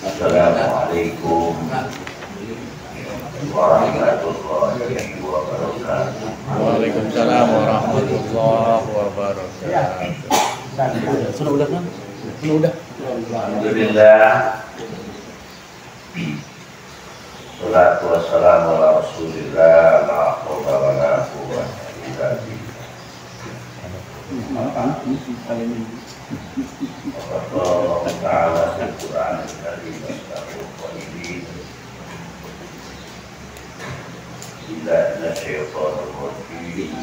Assalamualaikum warahmatullahi wabarakatuh. Waalaikumsalam warahmatullahi wabarakatuh. Sudah udah kan? Sudah. Alhamdulillah. Salatu wassalamu ala Rasulillah la haula wa la quwwata illa billah. Allah Ta'ala fil Qur'an al-Karim astagfirul qailin. Bila nasyaitanir rajim.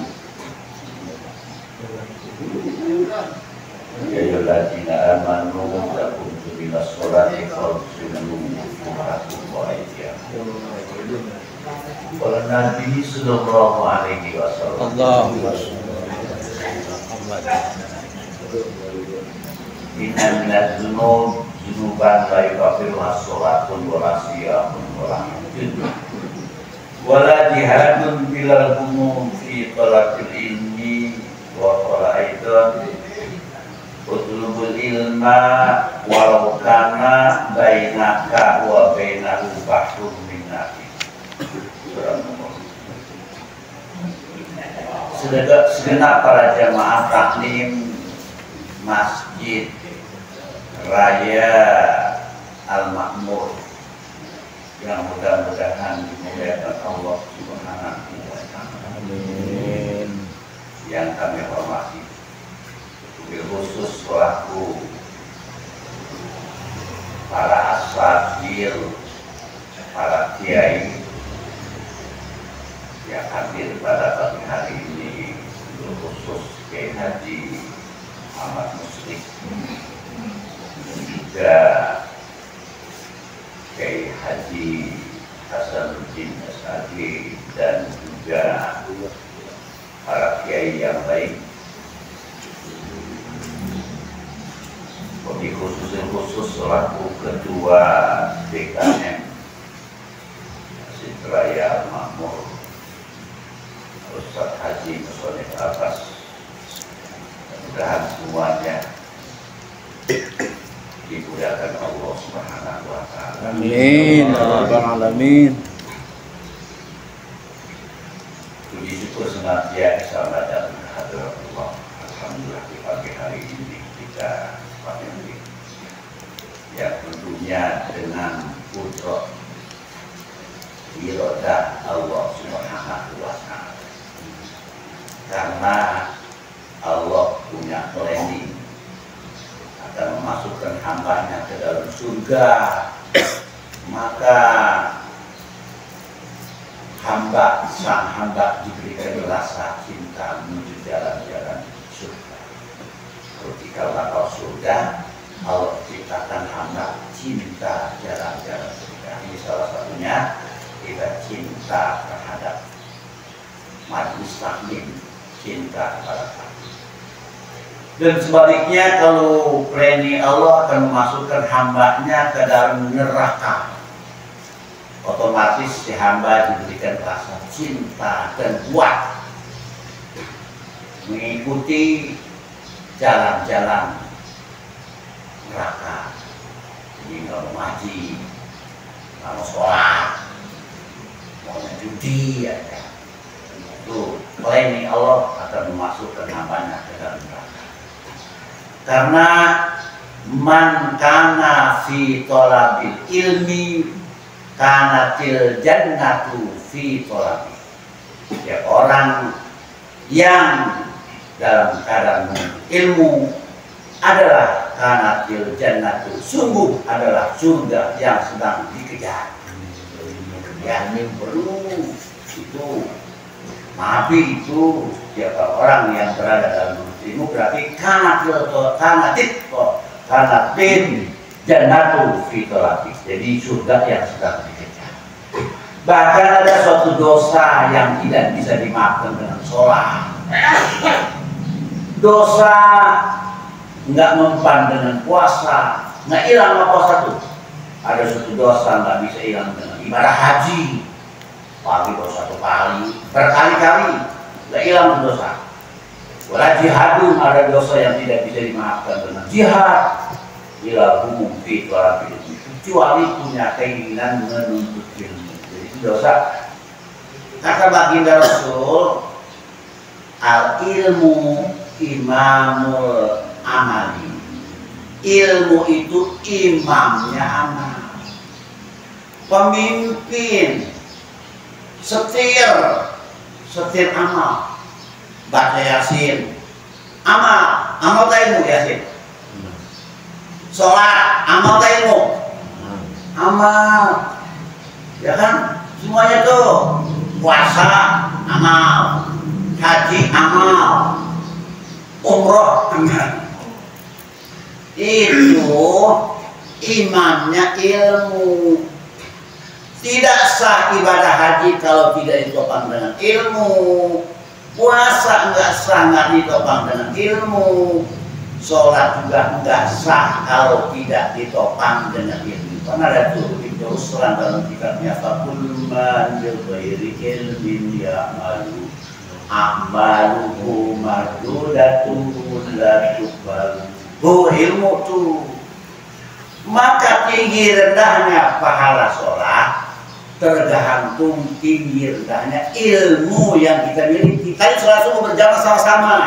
Ya ayyuhalladzina amanu taqumu bilas sholati fagsilu wujuhakum wa aydiyakum. Qala Nabi sallallahu alaihi wasallam. Allahumma Inna minaz dzunub dzunuban la yukaffiru as-sholatun wa la siyamun wa la hajjun wa la jihadun bilal humum fi talabil ilmi wa qala aidan utlubul ilma walau kana bainaka wa bainahu bahrun min nabi. Segenap para jamaah taklim Masjid Raya Al-Makmur yang mudah-mudahan dimuliakan Allah Subhanahu wa Ta'ala. Amin. Yang kami hormati, khusus selaku para asatidz, para kiai yang hadir pada pagi hari ini, khusus Kiai Haji Ahmad Muslim, juga Kiai Haji Hasanuddin SAG, dan juga para kiai yang lain. Khusus selaku ketua DKM Masjid Raya Makmur Ustaz Haji Musonif Abbas. Mudah-mudahan semuanya dimuliakan Allah Subhanahu wa Ta'ala. Amin. Ya rabbal alamin. Puji syukur senantiasa dan kehadirat Allah. Alhamdulillah di pagi hari ini kita pandemi yang tentunya dengan putra iradah Allah Subhanahu wa Ta'ala. Karena Allah punya planning akan memasukkan hambanya ke dalam surga, maka sang hamba diberikan rasa cinta menuju jalan-jalan surga. Ketika bakal surga, Allah ciptakan hamba cinta jalan-jalan surga. Ini salah satunya kita cinta terhadap majelis taklim, cinta kepada taklim. Dan sebaliknya, kalau planning Allah akan memasukkan hambanya ke dalam neraka, otomatis si hamba diberikan rasa cinta dan kuat mengikuti jalan-jalan neraka. Jadi nggak mau ngaji, nggak mau sholat, mau judi ya. Itu planning Allah akan memasukkan hambanya ke dalam neraka. Karena man kana fi thalabil ilmi kanatil jannatu fi thalabi. Ya, orang yang dalam keadaan ilmu adalah kanatil jannatu, sungguh adalah surga yang sedang dikejar. Yang perlu itu Nabi itu siapa orang yang berada dalam ilmu, berarti kanatin jannatu fi thalabi. Jadi surga yang sedang dikejar. Bahkan ada suatu dosa yang tidak bisa dimaafkan dengan sholat, dosa nggak mempan dengan puasa, nggak hilang sama puasa tuh. Ada suatu dosa nggak bisa hilang dengan ibadah haji. Pagi baru satu kali, berkali-kali nggak hilang dosa. Wala jihadun, ada dosa yang tidak bisa dimaafkan dengan jihad. Ila humum fi thalabil ilmi. kecuali punya keinginan menuntut ilmu. Jadi itu dosa. Kata baginda Rasul, al ilmu imamul amali. Ilmu itu imamnya amal. Pemimpin setir amal. Baca Yasin amal tak ilmu Yasin. Sholat amal tak ilmu amal, ya kan, semuanya tuh. Puasa amal, haji amal, umroh amal. Itu imamnya ilmu. Tidak sah ibadah haji kalau tidak ditopang dengan ilmu. Puasa enggak sah nggak ditopang dengan ilmu. Sholat juga enggak sah kalau tidak ditopang dengan ilmu. Karena ada tuh terus terang dalam kitabnya Fakul man bil ghairi ilmin ya'malu a'maluhu mardudatun la tuqbalu. Ilmu tuh. Maka tinggi rendahnya pahala sholat tergantung tinggi rendahnya ilmu yang kita miliki. Kita selalu berjamaah sama-sama.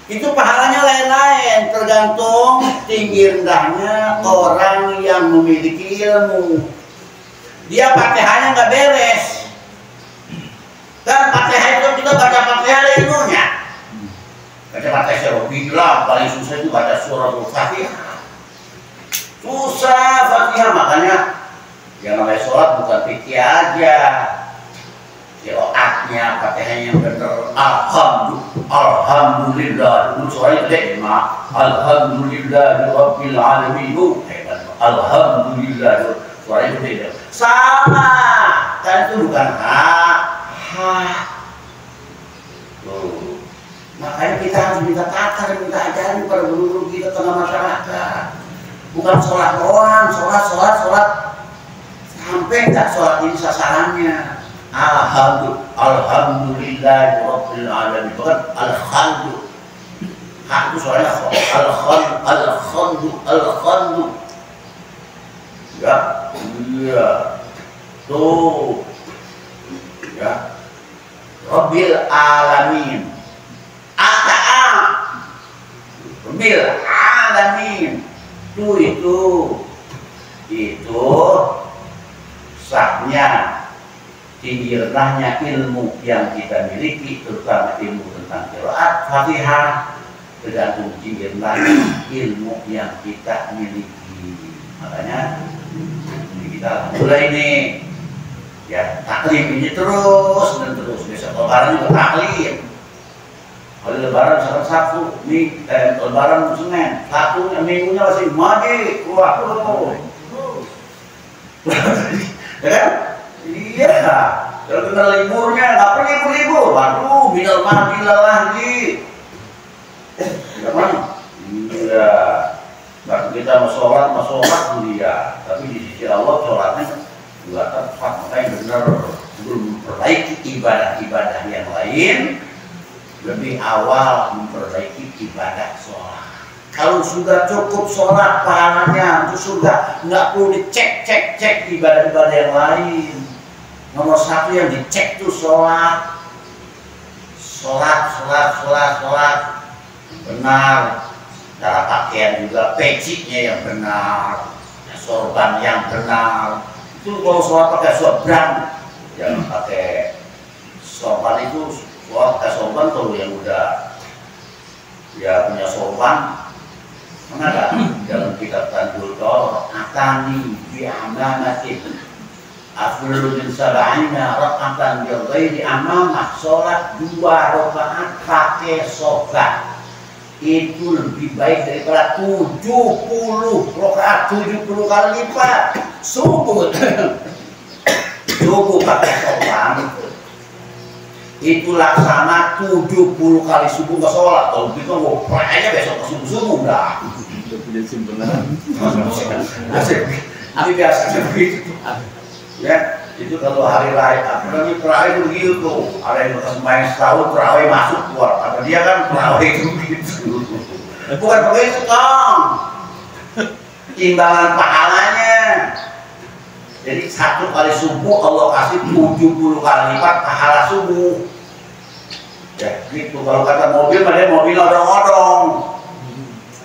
Itu pahalanya lain-lain, tergantung tinggi rendahnya orang yang memiliki ilmu. Dia Fatihahnya nggak beres. Kan Fatihah itu kita baca Fatihah ada ilmunya. Baca Fatihah bilang paling susah itu baca surah Al-Fatihah. Susah Fatihah, makanya yang namanya sholat bukan fikih aja. Qiraatnya, Fatihahnya yang benar. Alhamdulillah. Dulu suaranya gede, Mak. Alhamdulillah rabbil alamin. Alhamdulillah. Suaranya gede. Sama. Kan itu bukan ha. Tuh. Makanya kita harus minta takar, minta ajarin pada guru-guru kita tengah masyarakat. Bukan sholat doang, sholat. Sampai nggak sholat ini sasarannya. Alhamdulillah rabbil alamin. Bukan alhamdulillah. Hak itu soalnya alhamdulillah. Ya, iya. Tuh. Ya. Rabbil alamin. Rabbil alamin. Itu sahnya tinggi rendahnya ilmu yang kita miliki, terutama ilmu tentang qiraat Fatihah, tergantung tinggi rendahnya ilmu yang kita miliki. Makanya kita mulai ini ya taklim ini terus dan terus. Besok lebaran juga taklim. Kalau lebaran misalkan Sabtu, lebaran Senin, Sabtunya minggunya masih mandi, keluar. Ya kan? Iya, kalau kena liburnya, nggak perlu libur. Waduh, bilal lagi. Ya kan? Iya. Nah, kita mau sholat dia. Tapi di sisi Allah sholatnya juga tepat. Makanya benar belum memperbaiki ibadah-ibadah yang lain. Lebih awal memperbaiki ibadah sholat. Kalau sudah cukup sholat pahalanya itu sudah, nggak perlu dicek ibadah-ibadah yang lain. Nomor satu yang dicek tuh sholat benar. Cara pakaian juga, pecinya yang benar, sorban yang benar. Itu kalau sholat pakai sorban, jangan pakai sorban itu. Pakai sorban kalau yang udah ya punya sorban, mana ada dalam kitab Tanjul Tol atani bi amanatin afdhalu min sab'ina rak'atan bi ghairi amamah. Sholat 2 rakaat pakai sorban itu lebih baik daripada 70 rakaat 70 kali lipat. Subuh pakai sorban itu laksana 70 kali subuh nggak sholat. Kalau gitu mau aja besok ke subuh dah. Udah punya simpenan. Ini biasanya begitu. Ya, itu kalau hari raya, apalagi terawih begitu tuh. Ada yang bekas main setahun terawih masuk keluar. Kata dia kan terawih itu begitu. Bukan begitu, Kang. timbangan pahalanya. Jadi 1 kali subuh Allah kasih 70 kali lipat pahala subuh. Ya gitu. Kalau kata mobil, padahal mobil odong-odong.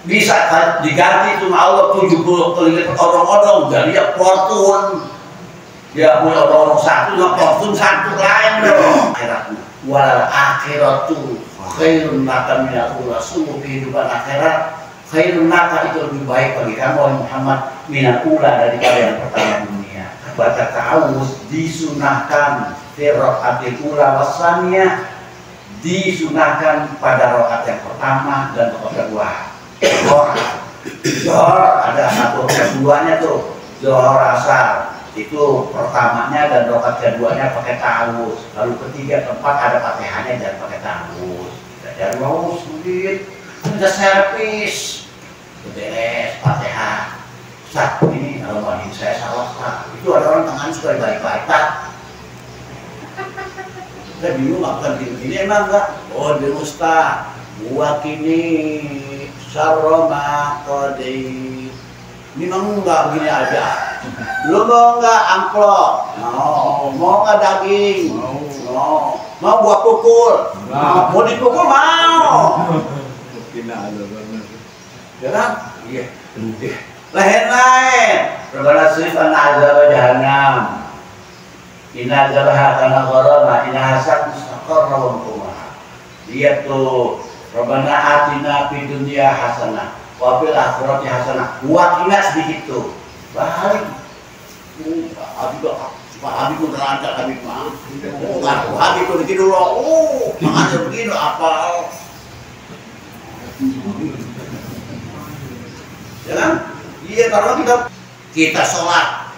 Bisa diganti cuma Allah 70 kali lipat odong-odong. Jadi ya Fortune. Ya punya odong-odong satu, ya Fortune satu lain dong. Akhiratnya. Wal akhiratu khairun laka minal ula. Sungguh kehidupan akhirat khairun laka itu lebih baik bagi kamu Muhammad minal ula daripada yang pertama dunia. Baca ta'awuz disunahkan fi raqatil ula wasaniyah, disunahkan pada rakaat yang pertama dan rakaat kedua. Zohor ada satu keduanya tuh, Zohor asar itu pertamanya dan rakaat keduanya pakai ta'awuz, lalu ketiga keempat ada Fatihahnya dan pakai ta'awuz. Dan mau sulit, ada servis, beres Fatihah. Ustaz, ini kalau banding saya salah Pak. Itu ada orang tangan suka baik-baik Pak. Saya bingung apa gini emang enggak? Oh di Ustaz, buat kini saroma kodi. Ini memang enggak begini aja. Lu mau enggak amplop? Mau enggak daging? Mau buat pukul? Mau dipukul mau? Ya kan? Iya. Lain-lain. Rabbana srif an azab jahannam. Inna azabaha kana gharama, inna hasad mustaqarra wa muqamah. Lihat tuh, Rabbana atina fid dunya hasanah wa fil akhirati hasanah. Wa qina sedikit tuh. Balik. Habis pun terlantar habis mah. Habis pun begini dulu. Makanya begini apa? Ya kan? Iya, karena kita sholat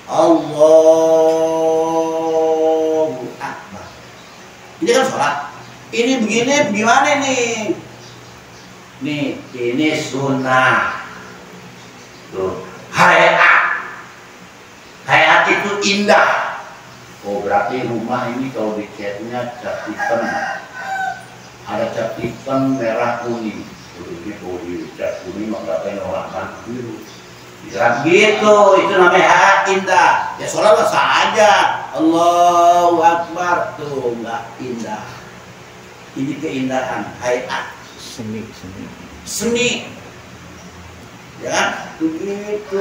Allahu Akbar. Ini kan sholat. Ini begini, gimana nih? Nih, ini sunnah. Tuh, hayat. Hayat itu indah. Oh, berarti rumah ini kalau dicatnya cat hitam. Ada cat hitam, merah, kuning. Ini kalau dicat kuning maka orang kan biru. Bilang gitu, itu namanya hayat indah. Ya sholat sah aja. Allahu Akbar tuh nggak indah. Ini keindahan hayat. Seni. Ya kan? Begitu.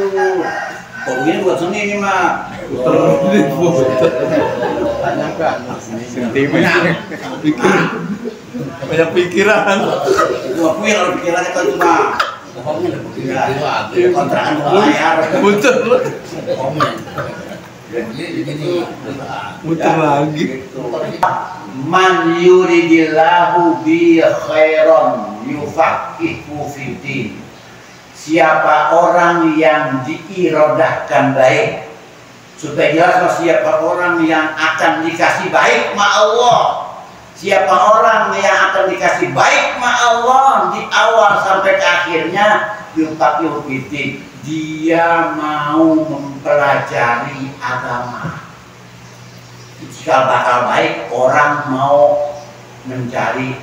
Kok begini buat seni ini mah? Banyak pikiran. Aku yang kalau pikirannya kan cuma kontrakan bayar. Muter lu. Muter lagi. Man yuridillahu bi khairan yufaqihu fiddin. Siapa orang yang diirodahkan baik, supaya jelas siapa orang yang akan dikasih baik ma Allah. Siapa orang yang akan dikasih baik ma Allah di awal sampai ke akhirnya, yufaqihu fiddin, dia mau mempelajari agama. Jika bakal baik, orang mau mencari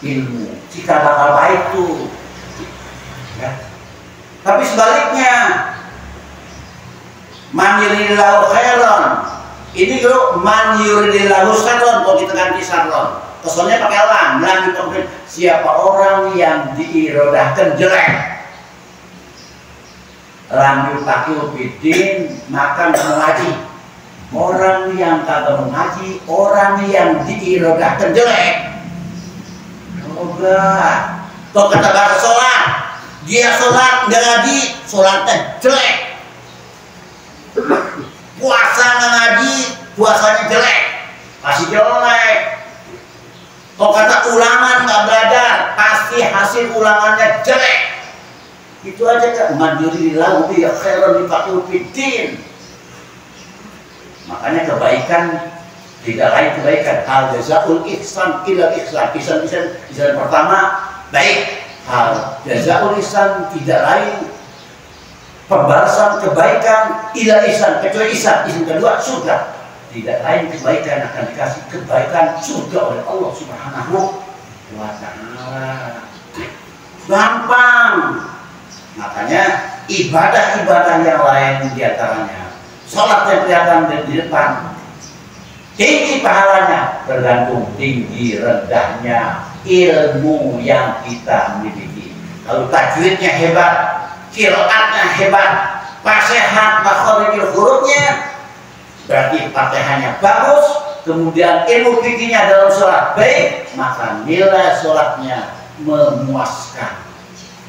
ilmu. Jika bakal baik tuh, ya. Tapi sebaliknya, man yuridillahu khairan. Ini kalau man yuridillahu syarran, kalau kita ganti syarran, kesannya pakai lam itu siapa orang yang diirodahkan jelek, lam yufaqihu fiddin, maka mengaji. Orang yang kagak mengaji, orang yang diirodahkan jelek. Enggak. Kok kata bahasa sholat, dia sholat nggak ngaji, sholatnya jelek. Puasa nggak ngaji, puasanya jelek, pasti jelek. Kok kata ulangan nggak belajar, pasti hasil ulangannya jelek. Itu aja kan. Mandirilah bi khairan yufaqihu fiddin. Makanya kebaikan tidak lain kebaikan. Hal jazaul ihsan ila ihsan. Ihsan pertama baik. Hal jazaul ihsan tidak lain pembalasan kebaikan ila ihsan, kecuali ihsan. Ihsan kedua surga. Tidak lain kebaikan akan dikasih kebaikan surga oleh Allah Subhanahu wa Ta'ala. Gampang. Makanya ibadah-ibadah yang lain diantaranya sholat yang kelihatan di depan tinggi pahalanya, tergantung tinggi rendahnya ilmu yang kita miliki. Kalau tajwidnya hebat, qiraatnya hebat, fasihat makharijul hurufnya, berarti fatihahnya bagus, kemudian ilmu fikihnya dalam sholat baik, maka nilai sholatnya memuaskan.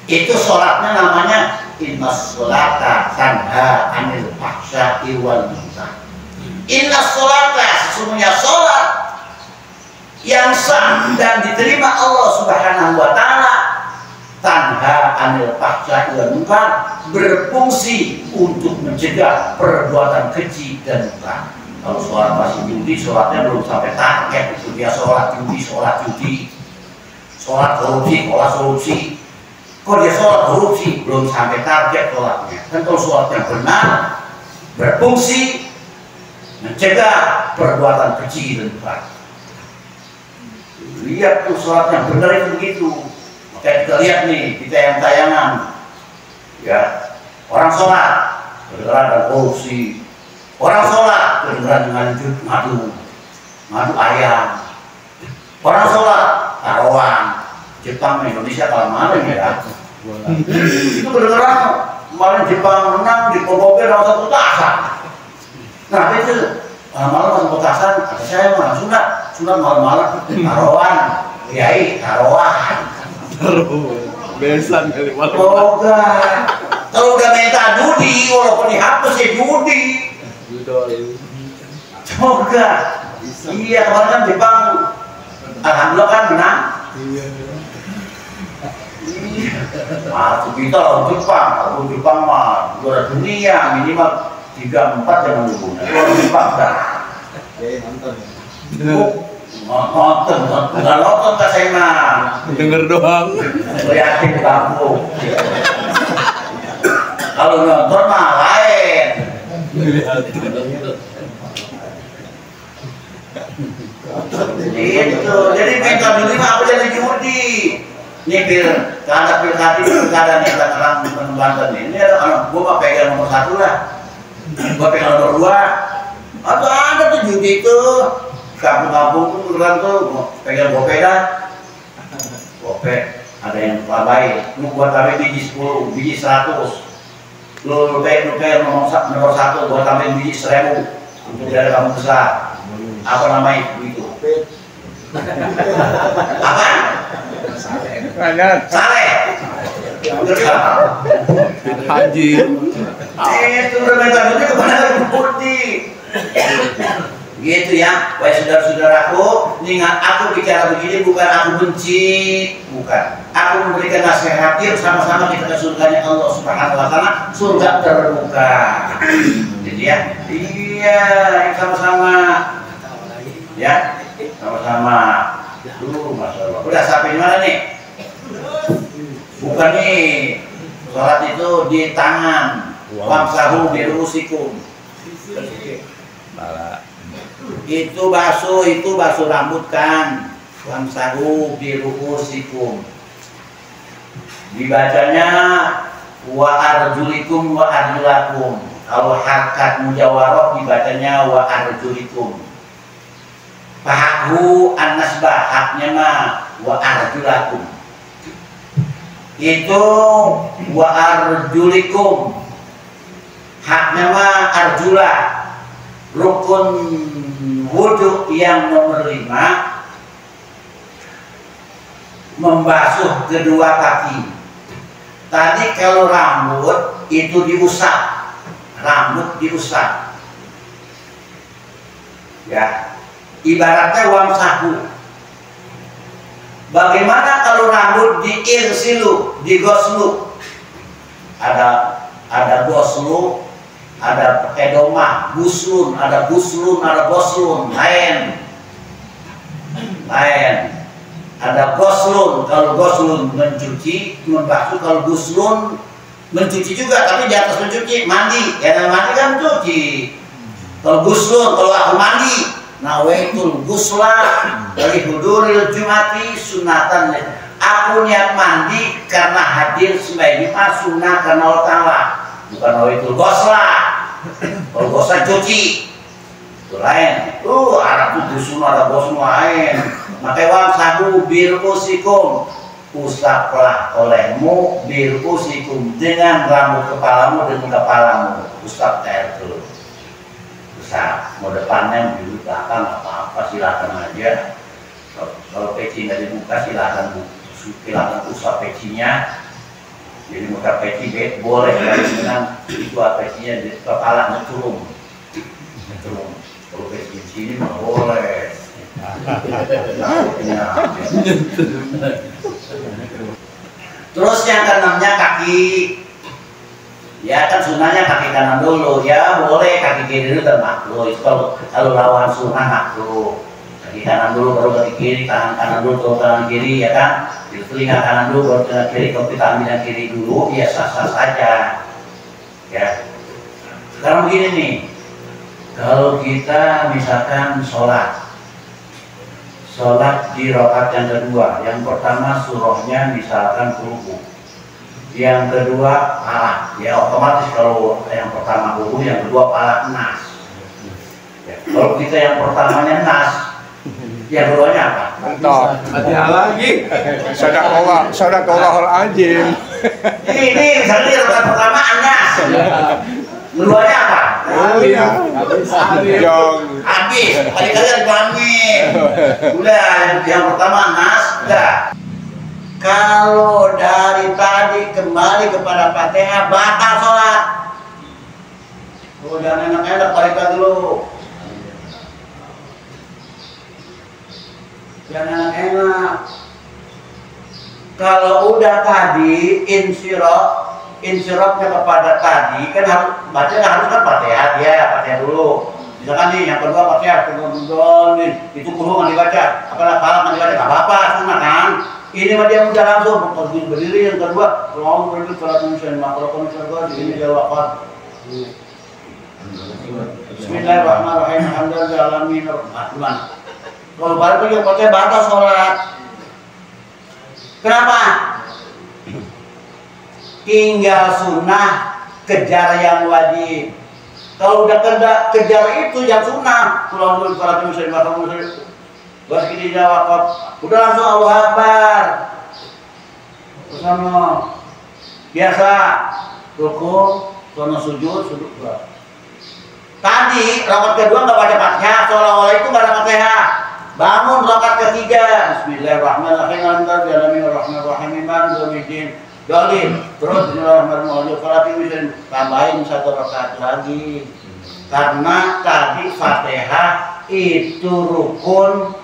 Itu sholatnya namanya inna sholata tanha anil fahsya'i wal munkar. Inna sholata, sesungguhnya sholat yang sah dan diterima Allah Subhanahu wa ta'ala, tanha anil fahsya'i wal munkar, berfungsi untuk mencegah perbuatan keji dan munkar. Kalau sholat masih judi, sholatnya belum sampai target, itu dia sholat judi, sholat korupsi. Kok dia sholat korupsi, belum sampai target sholatnya. Dan kalau sholat yang benar, berfungsi mencegah perbuatan keji dan munkar. Lihat tuh sholat yang benar itu begitu. Makanya kita lihat nih, kita yang tayangan, ya, orang sholat kedengeran dan korupsi, orang sholat kedengeran dengan madu ayam, orang sholat taruhan. Jepang Indonesia kalau malam ya, itu kedengeran kemarin Jepang menang di Pogobel dalam satu petasan. Nah itu malam satu petasan, kata saya malam sunat malam-malam taruhan, kiai taruhan. Besan kali malam. Kalau udah minta judi, walaupun dihapus ya judi. Semoga. Iya kemarin kan Jepang, alhamdulillah kan menang. Kita lawan Jepang mah juara dunia minimal 3-4 jangan lupa. Lawan Jepang dah. Nonton tak saya mah. Denger doang. Liatin kampung. Kalau nonton mah lain. Itu jadi minta dulu mah aku jadi judi. Ini pilkada nih orang Banten ini ada gua mah pegang nomor 1 lah, gua pegang nomor 2. Atau ada tuh judi itu kampung-kampung tuh orang tuh pegang gope dah, gope ada yang labai, lu buat tambahin biji 10, biji 100, lu pegang nomor 1 buat tambahin biji 1000 untuk dari kamu besar. Apa namanya itu? Apa? Saleh. Haji. Itu udah minta duitnya kepada Budi. Gitu ya, wahai saudara-saudaraku, ingat aku bicara begini bukan aku benci, bukan. Aku memberikan nasihat yuk sama-sama kita ke surganya Allah Subhanahu wa ta'ala, surga terbuka. Jadi ya, iya sama-sama. Ya, sama-sama. Masya Allah. Udah sampai di mana nih? Bukan nih, sholat itu di tangan. Wamsahu birusikum. Itu basuh rambut kan. Wamsahu birusikum. Dibacanya wa arjulikum wa arjulakum. Kalau harkat mujawarah dibacanya wa arjulikum. Pahaku an-nasbah, haknya mah wa arjulakum. Itu wa arjulikum, haknya mah arjula. Rukun wudhu yang nomor 5, membasuh kedua kaki. Tadi kalau rambut itu diusap, ya. Ibaratnya wamsahu. Bagaimana kalau rambut diirsilu, digoslu? Ada goslu, ada edomah, guslun, ada boslun, lain. Ada goslun, kalau goslun mencuci, membasuh, kalau guslun mencuci juga, tapi di atas mencuci, mandi. Ya mandi kan mencuci. Kalau guslun, kalau aku mandi, nawaitul gusla dari huduril jumati sunatan. Aku niat mandi karena hadir sembah Jumat sunnah karena Allah Ta'ala, bukan itu goslah. Kalau goslah cuci itu lain. Arab itu sunnah ada gos lain. Maka wang sabu birusikum, usaplah olehmu birusikum dengan rambut kepalamu dengan kepalamu. Usap air dulu. Usap. Mau depannya di belakang apa-apa silakan aja. Kalau peci nggak dibuka silakan usap pecinya. Jadi muka peci boleh dengan itu pecinya di kepala ngeculum. Kalau peci di sini nggak boleh. Terus yang keenamnya kaki. Ya kan sunnahnya kaki kanan dulu. Ya boleh kaki kiri itu termakruh. Itu kalau lawan sunnah makruh. Kaki kanan dulu baru kaki kiri, tangan kanan dulu baru tangan kiri, ya kan? Di telinga kanan dulu baru telinga kiri. Kalau kita ambil yang kiri dulu, ya sah-sah saja. Ya. Sekarang begini nih, kalau kita misalkan sholat di rakaat yang kedua, yang pertama surahnya misalkan ruku, yang kedua palak, ya otomatis kalau yang pertama ruku, yang kedua palak nas. Ya. Kalau kita yang pertamanya nas, yang keduanya apa? Mantap. Hati lagi. Sadaqallahul azim. Ini misalnya rakaat pertama nas. Keduanya apa? Habis. Kali-kali pamit. Udah, yang pertama nas, udah. Kalau dari tadi kembali kepada Fatihah batal sholat. Jangan enak-enak balik dulu. Jangan enak. Kalau udah tadi insirofnya kepada tadi kan harus baca harus kan Fatihah ya, Fatihah dulu. Misalkan nih yang kedua Fatihah itu kudu nggak dibaca, apa nggak dibaca nggak apa-apa, sunnah kan. Ini mah dia udah langsung berdiri yang kedua, kalau berdiri kalau misalnya makro misalnya ini dia wafat. Bismillahirrahmanirrahim. Alhamdulillahirobbilalamin. Gimana? Kalau balik lagi pakai batas sholat. Kenapa? Tinggal sunnah, kejar yang wajib. Kalau udah kejar itu yang sunnah, pulang dulu para muslim, bos gini jawab, udah langsung Allahu Akbar. Bersama biasa ruku, sono sujud dua. Tadi rakaat kedua nggak baca Fatihah, seolah-olah itu nggak ada Fatihah. Bangun rakaat ketiga, Bismillahirrahmanirrahim. Bismillahirrahmanirrahim. Dalil. Terus Bismillahirrahmanirrahim. Tambahin satu rakaat lagi. Karena tadi Fatihah itu rukun.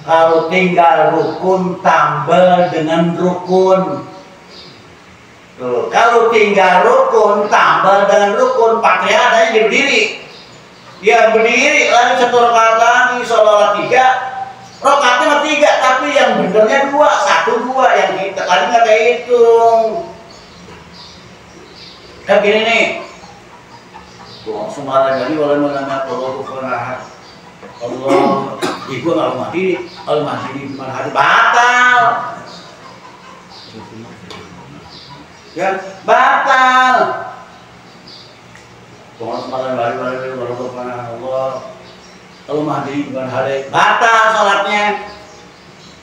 Kalau tinggal rukun tambah dengan rukun. Tuh, kalau tinggal rukun tambah dengan rukun, Fatihah ada yang berdiri. Dia berdiri lagi satu rakaat lagi, sholat 3, rakaatnya 3, tapi yang benernya 2, 1, 2, yang kita tadi nggak kehitung. Kan gini nih, tuh semarang jadi walau nama Allah pernah Allah, ibu nggak mati, kalau mati di mana hari batal, ya batal. Tuhan semalam balik kalau kepada Allah, kalau mati bukan hari batal sholatnya.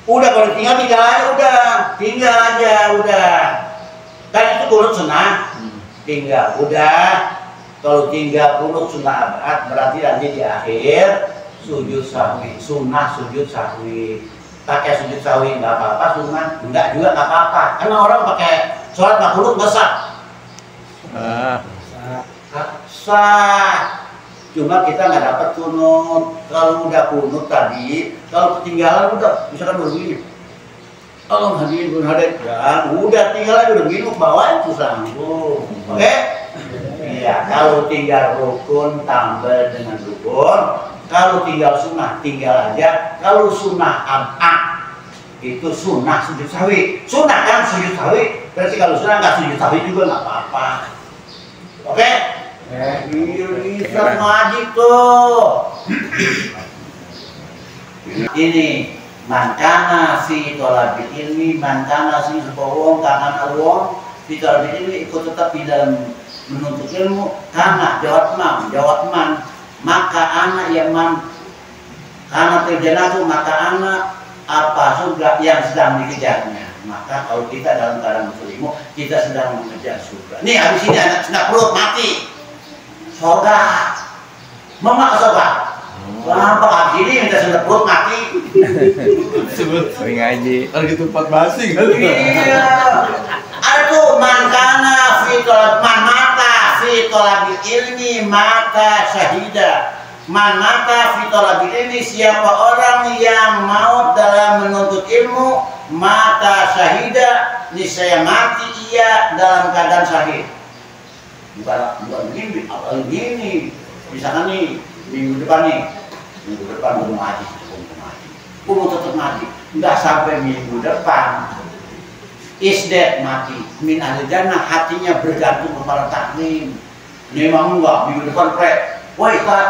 Udah kalau tinggal aja, tinggal aja udah. Kan itu kunut sunnah, tinggal udah. Kalau tinggal kunut sunnah abad berarti nanti di akhir sujud sahwi, sunnah sujud sahwi. Pakai sujud sahwi nggak apa-apa, sunnah enggak juga nggak apa-apa. Karena orang pakai sholat nggak kunut nggak sah. Sah, cuma kita nggak dapat kunut. Kalau udah kunut tadi, kalau ketinggalan udah misalkan begini, Allah hadirin ya udah tinggal aja udah minum bawa itu sanggup. Oke? Iya, kalau tinggal rukun tambah dengan rukun, kalau tinggal sunnah tinggal aja. Kalau sunnah itu sunnah sujud sahwi, sunnah kan sujud sahwi. Berarti kalau sunnah nggak sujud sahwi juga nggak apa-apa. Oke? Bisa ngaji tuh. Ini Man kana fi thalabil ilmi, man kana sing wong kana wong fi thalabil ilmi ikut tetap di dalam menuntut ilmu, karena jawab man, maka anak yang man karena terjadi maka anak apa surga yang sedang dikejarnya. Maka kalau kita dalam keadaan menuntut ilmu, kita sedang mengejar surga. Nih habis ini anak sedang perut mati, surga, mama ke surga. Kenapa habis ini minta sedang perut mati? Sebut Sering ngaji. kan gitu 4 basi kali. Iya. Ada tuh man kana fi tolab man mata fi tolabil ilmi mata syahida. Man mata fi tolabil ilmi, siapa orang yang mau dalam menuntut ilmu mata syahida, niscaya mati ia dalam keadaan syahid. Bukan begini. Misalkan nih minggu depan belum ngaji, mau tetap mati, nggak sampai minggu depan isdet mati min ahli jannah, hatinya bergantung kepada taklim. Memang enggak minggu depan woi Pak,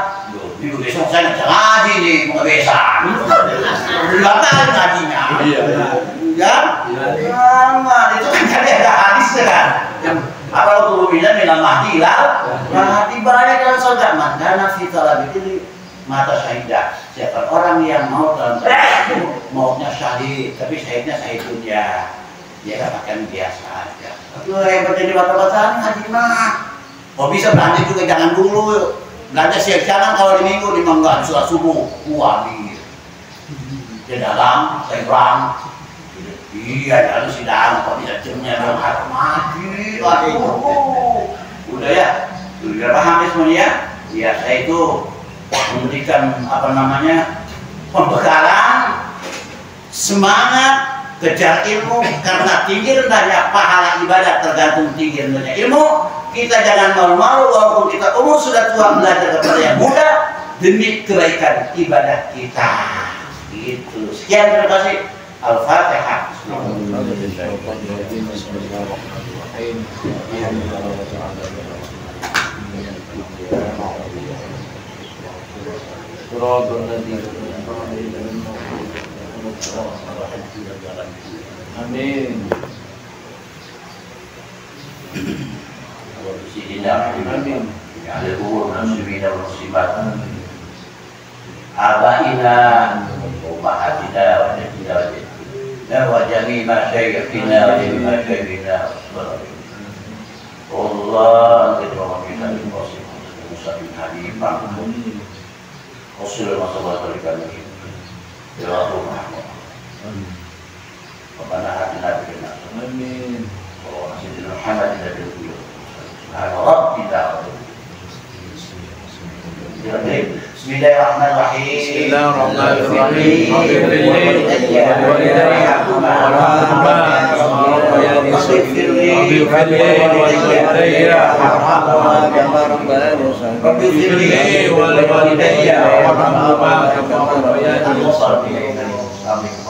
minggu besok saya nggak ngaji nih, mau kebiasaan berbatal ngajinya. Iya. Ya, itu kan ada hadis kan. Apa lo bilang minal mahdi lah, mahdi banyak dalam surga. Mana fitalah ini mata syahidah. Siapa orang yang mau dalam maunya syahid, tapi syahidnya syahid dunia. Dia katakan biasa aja. Tapi hebat jadi batal-batalan haji mah. Oh bisa belanja juga jangan dulu. Belanja siang-siangan kalau di minggu di mangga sholat subuh. Wah nih. Di dalam seberang. Iya dalam sidang kok bisa jamnya dalam hati mati. Aduh. Udah ya. Udah paham ya semuanya? Ya saya itu memberikan pembekalan semangat kejar ilmu, karena tinggi rendahnya pahala ibadah tergantung tinggi rendahnya ilmu. Kita jangan malu-malu walaupun kita umur sudah tua, belajar kepada yang muda demi kebaikan ibadah kita. Gitu. Sekian, terima kasih. Al-Fatihah. Amin. Amin. Ya al-umur muslimina wal muslimat. Abaina ummahatina wa jaddina wa jami' masyayikhina wa jami' masyayikhina. Allah kita meminta Musa bin Hanifah. Rasulullah sallallahu alaihi wasallam. Ya Allah. Rabbana atina fid dunya hasanah. Amin. Wa atina Muhammad ila al-qulub. Rabbina. Bismillahirrahmanirrahim. Bismillahirrahmanirrahim. Amin.